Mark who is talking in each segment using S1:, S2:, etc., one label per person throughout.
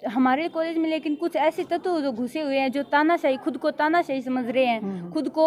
S1: हमारे कॉलेज में लेकिन कुछ ऐसे तत्व जो घुसे हुए हैं जो तानाशाही, खुद को तानाशाही समझ रहे हैं, खुद को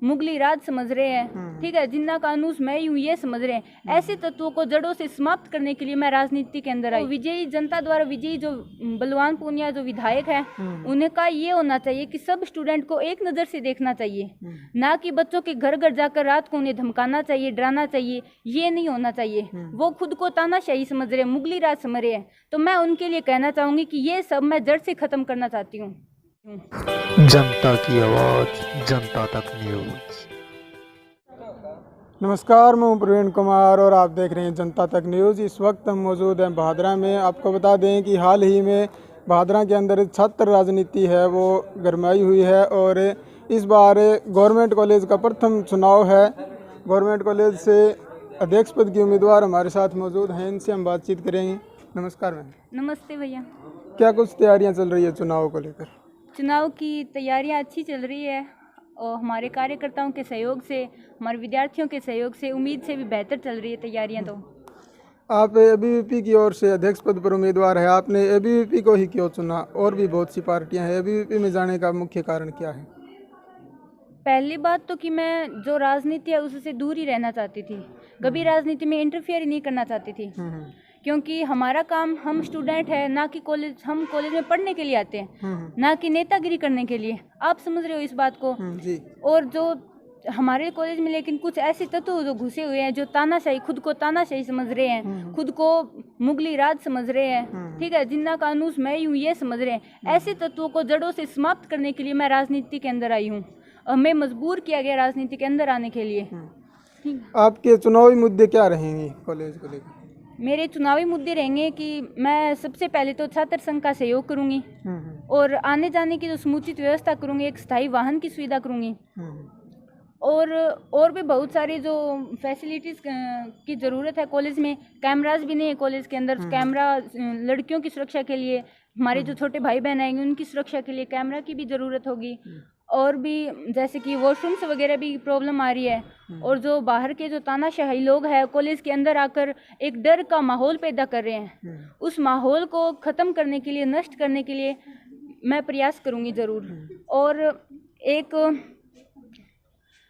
S1: मुगली राज समझ रहे हैं, ठीक है, जिन्ना कानूस मैं यूं ये समझ रहे हैं। ऐसे तत्वों को जड़ों से समाप्त करने के लिए मैं राजनीति के अंदर आई। तो विजयी जनता द्वारा विजयी जो बलवान पूनिया जो विधायक है, उन्हें का ये होना चाहिए कि सब स्टूडेंट को एक नज़र से देखना चाहिए, ना कि बच्चों के घर घर जाकर रात को उन्हें धमकाना चाहिए, डराना चाहिए। ये नहीं होना चाहिए। वो खुद को तानाशाही समझ रहे हैं, मुगली राज समझ रहे हैं। तो मैं उनके लिए कहना चाहूँगी कि ये सब मैं जड़ से ख़त्म करना चाहती हूँ।
S2: जनता की आवाज़, जनता तक न्यूज़।
S3: नमस्कार, मैं हूं प्रवीण कुमार और आप देख रहे हैं जनता तक न्यूज़। इस वक्त हम मौजूद हैं भादरा में। आपको बता दें कि हाल ही में भादरा के अंदर छात्र राजनीति है वो गरमाई हुई है और इस बार गवर्नमेंट कॉलेज का प्रथम चुनाव है। गवर्नमेंट कॉलेज से अध्यक्ष पद की उम्मीदवार हमारे साथ मौजूद हैं, इनसे हम बातचीत करेंगे। नमस्कार मैम।
S1: नमस्ते भैया।
S3: क्या कुछ तैयारियां चल रही है चुनाव को लेकर?
S1: चुनाव की तैयारियां अच्छी चल रही है और हमारे कार्यकर्ताओं के सहयोग से, हमारे विद्यार्थियों के सहयोग से, उम्मीद से भी बेहतर चल रही है तैयारियां। तो
S3: आप एबीवीपी की ओर से अध्यक्ष पद पर उम्मीदवार है, आपने एबीवीपी को ही क्यों चुना? और भी बहुत सी पार्टियां हैं, एबीवीपी में जाने का मुख्य कारण क्या है?
S1: पहली बात तो कि मैं जो राजनीति है उससे दूर ही रहना चाहती थी, कभी राजनीति में इंटरफेयर ही नहीं करना चाहती थी, क्योंकि हमारा काम, हम स्टूडेंट है ना कि कॉलेज, हम कॉलेज में पढ़ने के लिए आते हैं, ना कि नेतागिरी करने के लिए। आप समझ रहे हो इस बात को।
S3: जी।
S1: और जो हमारे कॉलेज में लेकिन कुछ ऐसे तत्व जो घुसे हुए हैं जो तानाशाही, खुद को तानाशाही समझ रहे हैं, खुद को मुगली राज समझ रहे हैं, ठीक है, जिन्ना कानूस मैं यूं ये समझ रहे हैं। ऐसे तत्वों को जड़ों से समाप्त करने के लिए मैं राजनीति के अंदर आई हूँ। हमें मजबूर किया गया राजनीति के अंदर आने के लिए।
S3: आपके चुनावी मुद्दे क्या रहेंगे कॉलेज को लेकर?
S1: मेरे चुनावी मुद्दे रहेंगे कि मैं सबसे पहले तो छात्र संघ का सहयोग करूंगी और आने जाने की जो समुचित व्यवस्था करूंगी, एक स्थायी वाहन की सुविधा करूंगी और भी बहुत सारी जो फैसिलिटीज़ की ज़रूरत है कॉलेज में। कैमराज भी नहीं है कॉलेज के अंदर, कैमरा लड़कियों की सुरक्षा के लिए, हमारे जो छोटे भाई बहन आएंगे उनकी सुरक्षा के लिए कैमरा की भी ज़रूरत होगी। और भी जैसे कि वॉशरूम्स वगैरह भी प्रॉब्लम आ रही है। और जो बाहर के जो तानाशाही लोग हैं कॉलेज के अंदर आकर एक डर का माहौल पैदा कर रहे हैं, उस माहौल को ख़त्म करने के लिए, नष्ट करने के लिए मैं प्रयास करूंगी ज़रूर। और एक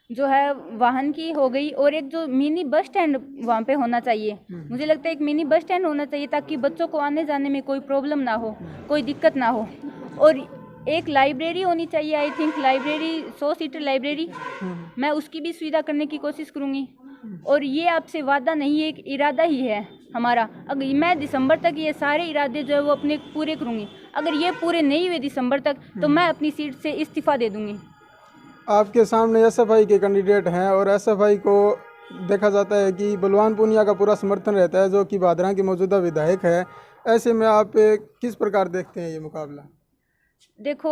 S1: जो है वाहन की हो गई, और एक जो मिनी बस स्टैंड वहाँ पे होना चाहिए। मुझे लगता है एक मिनी बस स्टैंड होना चाहिए ताकि बच्चों को आने जाने में कोई प्रॉब्लम ना हो, कोई दिक्कत ना हो। और एक लाइब्रेरी होनी चाहिए, I think library, 100 seater library, मैं उसकी भी सुविधा करने की कोशिश करूँगी। और ये आपसे वादा नहीं है, एक इरादा ही है हमारा। अगर मैं दिसंबर तक ये सारे इरादे जो है वो अपने पूरे करूँगी। अगर ये पूरे नहीं हुए दिसंबर तक तो मैं अपनी सीट से इस्तीफ़ा दे दूँगी।
S3: आपके सामने एसएफआई के कैंडिडेट हैं और एसएफआई को देखा जाता है कि बलवान पूनिया का पूरा समर्थन रहता है, जो कि भादरा के मौजूदा विधायक है। ऐसे में आप किस प्रकार देखते हैं ये मुकाबला?
S1: देखो,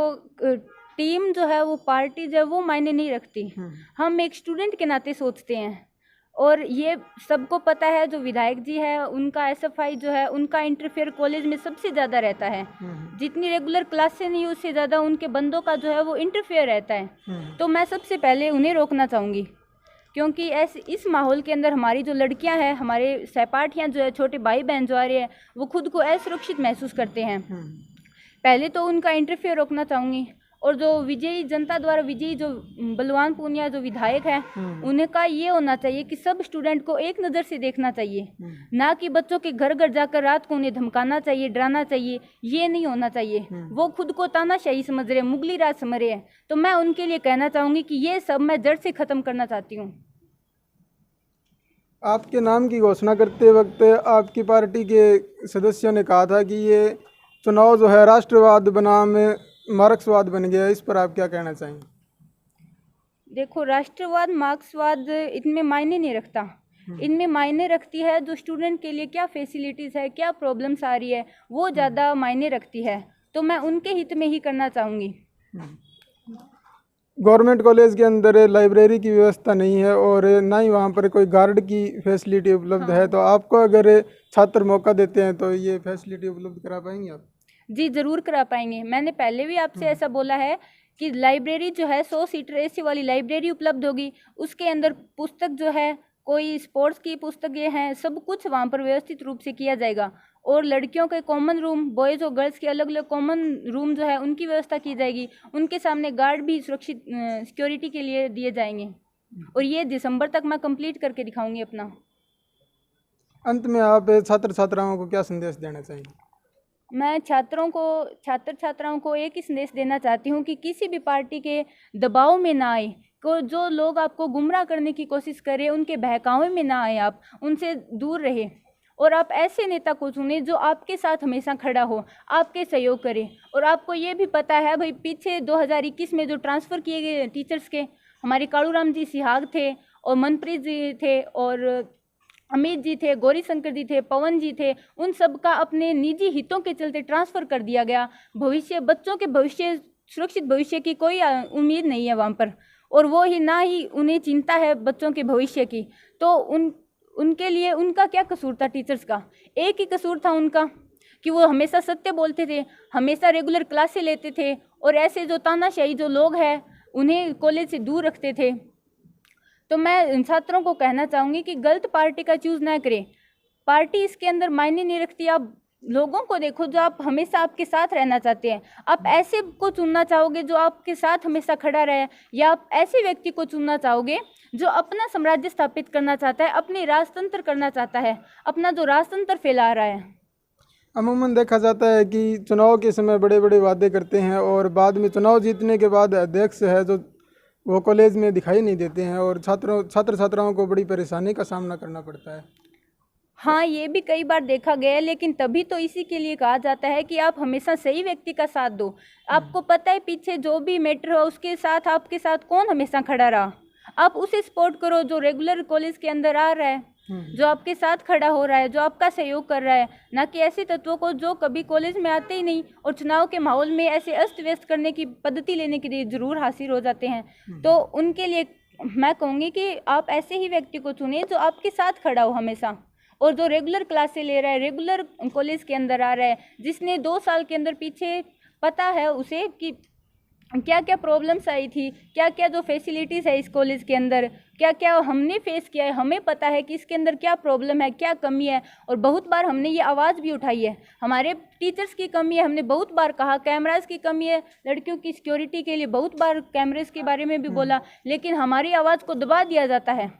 S1: टीम जो है वो, पार्टी जो है वो मायने नहीं रखती। हम एक स्टूडेंट के नाते सोचते हैं और ये सबको पता है। जो विधायक जी है उनका एसएफआई जो है उनका इंटरफेयर कॉलेज में सबसे ज़्यादा रहता है। जितनी रेगुलर क्लासें नहीं उससे ज़्यादा उनके बंदों का जो है वो इंटरफेयर रहता है। तो मैं सबसे पहले उन्हें रोकना चाहूँगी, क्योंकि ऐसे इस माहौल के अंदर हमारी जो लड़कियां हैं, हमारे सहपाठियां जो है, छोटे भाई बहन जो आ रहे हैं, वो खुद को असुरक्षित महसूस करते हैं। पहले तो उनका इंटरफेयर रोकना चाहूँगी। और जो विजयी जनता द्वारा विजयी जो बलवान पूनिया जो विधायक है, उन्हें का ये होना चाहिए कि सब स्टूडेंट को एक नज़र से देखना चाहिए, ना कि बच्चों के घर घर जाकर रात को उन्हें धमकाना चाहिए, डराना चाहिए। ये नहीं होना चाहिए। वो खुद को तानाशाही समझ रहे हैं, मुगली राज समझ रहे हैं। तो मैं उनके लिए कहना चाहूँगी कि ये सब मैं जड़ से ख़त्म करना चाहती हूँ।
S3: आपके नाम की घोषणा करते वक्त आपकी पार्टी के सदस्यों ने कहा था कि ये चुनाव जो है राष्ट्रवाद बनाम मार्क्सवाद बन गया, इस पर आप क्या कहना चाहेंगे?
S1: देखो, राष्ट्रवाद मार्क्सवाद इनमें मायने नहीं रखता। इनमें मायने रखती है जो स्टूडेंट के लिए क्या फैसिलिटीज़ है, क्या प्रॉब्लम्स आ रही है, वो ज़्यादा मायने रखती है। तो मैं उनके हित में ही करना चाहूँगी।
S3: गवर्नमेंट कॉलेज के अंदर लाइब्रेरी की व्यवस्था नहीं है और ना ही वहाँ पर कोई गार्ड की फैसिलिटी उपलब्ध है, तो आपको अगर छात्र मौका देते हैं तो ये फैसिलिटी उपलब्ध करा पाएंगे आप?
S1: जी, ज़रूर करा पाएंगे। मैंने पहले भी आपसे ऐसा बोला है कि लाइब्रेरी जो है 100 सीटर एसी वाली लाइब्रेरी उपलब्ध होगी। उसके अंदर पुस्तक जो है, कोई स्पोर्ट्स की पुस्तकें हैं, सब कुछ वहाँ पर व्यवस्थित रूप से किया जाएगा। और लड़कियों के कॉमन रूम, बॉयज़ और गर्ल्स के अलग अलग कॉमन रूम जो है उनकी व्यवस्था की जाएगी। उनके सामने गार्ड भी सुरक्षित सिक्योरिटी के लिए दिए जाएंगे और ये दिसंबर तक मैं कंप्लीट करके दिखाऊंगी अपना।
S3: अंत में आप छात्र छात्राओं को क्या संदेश देना चाहेंगे?
S1: मैं छात्र छात्राओं को एक ही संदेश देना चाहती हूँ कि किसी भी पार्टी के दबाव में ना आए, को जो लोग आपको गुमराह करने की कोशिश करें उनके बहकावे में ना आए, आप उनसे दूर रहे और आप ऐसे नेता को चुने जो आपके साथ हमेशा खड़ा हो, आपके सहयोग करे। और आपको ये भी पता है भाई, पीछे 2021 में जो ट्रांसफ़र किए गए टीचर्स के, हमारे कालूराम जी सिहाग थे और मनप्रीत जी थे और अमित जी थे, गौरी शंकर जी थे, पवन जी थे, उन सब का अपने निजी हितों के चलते ट्रांसफ़र कर दिया गया। भविष्य, बच्चों के भविष्य, सुरक्षित भविष्य की कोई उम्मीद नहीं है वहाँ पर, और वो ही ना ही उन्हें चिंता है बच्चों के भविष्य की। तो उनके लिए उनका क्या कसूर था? टीचर्स का एक ही कसूर था उनका कि वो हमेशा सत्य बोलते थे, हमेशा रेगुलर क्लासें लेते थे और ऐसे जो तानाशाही जो लोग हैं उन्हें कॉलेज से दूर रखते थे। तो मैं छात्रों को कहना चाहूँगी कि गलत पार्टी का चूज़ ना करें। पार्टी इसके अंदर मायने नहीं रखती। आप लोगों को देखो जो आप हमेशा आपके साथ रहना चाहते हैं। आप ऐसे को चुनना चाहोगे जो आपके साथ हमेशा खड़ा रहे, या आप ऐसे व्यक्ति को चुनना चाहोगे जो अपना साम्राज्य स्थापित करना चाहता है, अपने राजतंत्र करना चाहता है, अपना जो राजतंत्र फैला रहा है।
S3: अमूमन देखा जाता है कि चुनाव के समय बड़े बड़े वादे करते हैं और बाद में चुनाव जीतने के बाद अध्यक्ष है जो वो कॉलेज में दिखाई नहीं देते हैं और छात्र छात्राओं को बड़ी परेशानी का सामना करना पड़ता है।
S1: हाँ, ये भी कई बार देखा गया है, लेकिन तभी तो इसी के लिए कहा जाता है कि आप हमेशा सही व्यक्ति का साथ दो। आपको पता है पीछे जो भी मैटर हो उसके साथ, आपके साथ कौन हमेशा खड़ा रहा, आप उसे सपोर्ट करो जो रेगुलर कॉलेज के अंदर आ रहा है, जो आपके साथ खड़ा हो रहा है, जो आपका सहयोग कर रहा है, ना कि ऐसे तत्वों को जो कभी कॉलेज में आते ही नहीं और चुनाव के माहौल में ऐसे अस्त व्यस्त करने की पद्धति लेने के लिए जरूर हासिल हो जाते हैं। तो उनके लिए मैं कहूँगी कि आप ऐसे ही व्यक्ति को चुने जो आपके साथ खड़ा हो हमेशा, और जो रेगुलर क्लासें ले रहा है, रेगुलर कॉलेज के अंदर आ रहा है, जिसने 2 साल के अंदर पीछे पता है उसे कि क्या क्या प्रॉब्लम्स आई थी, क्या क्या जो फैसिलिटीज़ है इस कॉलेज के अंदर, क्या क्या हमने फेस किया है, हमें पता है कि इसके अंदर क्या प्रॉब्लम है, क्या कमी है। और बहुत बार हमने ये आवाज़ भी उठाई है, हमारे टीचर्स की कमी है, हमने बहुत बार कहा, कैमरास की कमी है, लड़कियों की सिक्योरिटी के लिए बहुत बार कैमरेज के बारे में भी बोला, लेकिन हमारी आवाज़ को दबा दिया जाता है।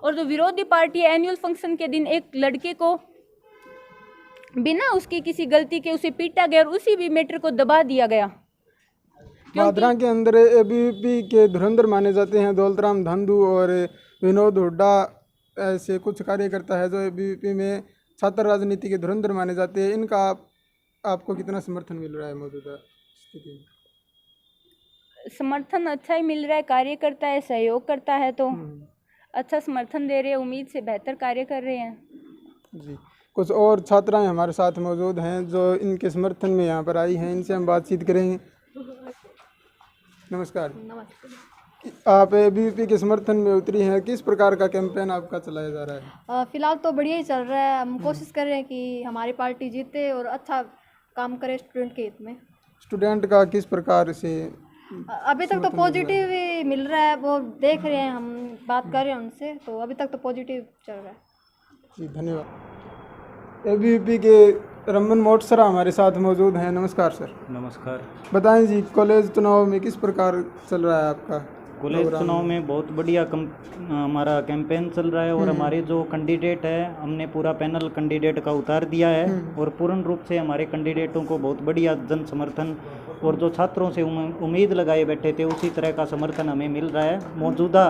S1: और जो विरोधी पार्टी है, एनुअल फंक्शन के दिन एक लड़के को बिना उसकी किसी गलती के उसे पीटा गया और उसी भी मैटर को दबा दिया गया।
S3: भादरा के अंदर एबीवीपी के धुरंधर माने जाते हैं दौलतराम धंधू और विनोद हुड्डा, ऐसे कुछ कार्यकर्ता है जो एबीवीपी में छात्र राजनीति के धुरंधर माने जाते हैं। इनका आपको कितना समर्थन मिल रहा है मौजूदा स्थिति में?
S1: समर्थन अच्छा ही मिल रहा है, कार्यकर्ता है, सहयोग करता है तो अच्छा समर्थन दे रहे हैं, उम्मीद से बेहतर कार्य कर रहे हैं
S3: जी। कुछ और छात्राएं हमारे साथ मौजूद हैं जो इनके समर्थन में यहाँ पर आई हैं, इनसे हम बातचीत करेंगे। नमस्कार। आप एबीवीपी के समर्थन में उतरी हैं, किस प्रकार का कैंपेन आपका चलाया जा रहा है?
S4: फिलहाल तो बढ़िया ही चल रहा है। हम कोशिश कर रहे हैं कि हमारी पार्टी जीते और अच्छा काम करे स्टूडेंट के हित में।
S3: स्टूडेंट का किस प्रकार से?
S4: अभी तक तो पॉजिटिव ही मिल रहा है, वो देख रहे हैं, हम बात कर रहे हैं उनसे, तो अभी तक तो पॉजिटिव चल रहा है।
S3: जी धन्यवाद। एबीवीपी के रमन मोटसरा हमारे साथ मौजूद हैं। नमस्कार सर।
S5: नमस्कार।
S3: बताएं जी, कॉलेज चुनाव में किस प्रकार चल रहा है आपका?
S5: कॉलेज चुनाव में बहुत बढ़िया हमारा कैंपेन चल रहा है और हमारे जो कैंडिडेट है, हमने पूरा पैनल कैंडिडेट का उतार दिया है और पूर्ण रूप से हमारे कैंडिडेटों को बहुत बढ़िया जन समर्थन और जो छात्रों से उम्मीद लगाए बैठे थे उसी तरह का समर्थन हमें मिल रहा है। मौजूदा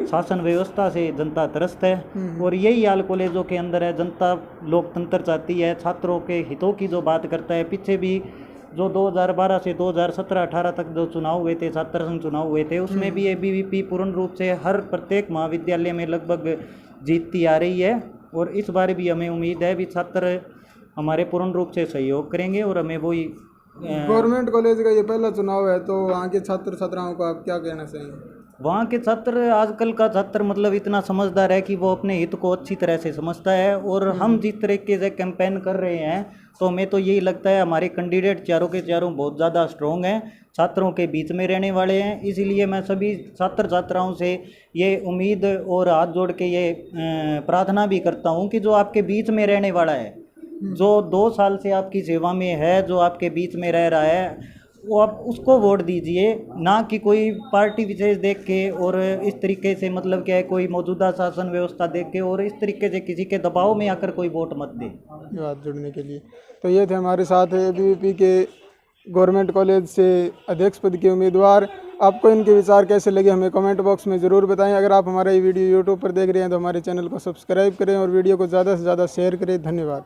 S5: शासन व्यवस्था से जनता त्रस्त है और यही हाल कॉलेजों के अंदर है। जनता लोकतंत्र चाहती है, छात्रों के हितों की जो बात करता है। पीछे भी जो 2012 से 2017-18 तक जो चुनाव हुए थे, छात्र संघ चुनाव हुए थे, उसमें भी एबीवीपी पूर्ण रूप से हर प्रत्येक महाविद्यालय में लगभग जीतती आ रही है और इस बार भी हमें उम्मीद है भी छात्र हमारे पूर्ण रूप से सहयोग करेंगे और हमें वही।
S3: गवर्नमेंट कॉलेज का ये पहला चुनाव है, तो वहाँ के छात्र छात्राओं को आप क्या कहना चाहेंगे?
S5: वहाँ के छात्र, आजकल का छात्र मतलब इतना समझदार है कि वो अपने हित को अच्छी तरह से समझता है और हम जिस तरीके से कैंपेन कर रहे हैं तो हमें तो यही लगता है हमारे कैंडिडेट चारों के चारों बहुत ज़्यादा स्ट्रॉन्ग हैं, छात्रों के बीच में रहने वाले हैं। इसीलिए मैं सभी छात्र छात्राओं से ये उम्मीद और हाथ जोड़ के ये प्रार्थना भी करता हूँ कि जो आपके बीच में रहने वाला है जो 2 साल से आपकी सेवा में है, जो आपके बीच में रह रहा है, वो आप उसको वोट दीजिए, ना कि कोई पार्टी विशेष देख के और इस तरीके से, मतलब क्या है, कोई मौजूदा शासन व्यवस्था देख के और इस तरीके से किसी के दबाव में आकर कोई वोट मत दे।
S3: बात जुड़ने के लिए। तो ये थे हमारे साथ एबीवीपी के गवर्नमेंट कॉलेज से अध्यक्ष पद के उम्मीदवार। आपको इनके विचार कैसे लगे हमें कमेंट बॉक्स में ज़रूर बताएं। अगर आप हमारा ये वीडियो यूट्यूब पर देख रहे हैं तो हमारे चैनल को सब्सक्राइब करें और वीडियो को ज़्यादा से ज़्यादा शेयर करें। धन्यवाद।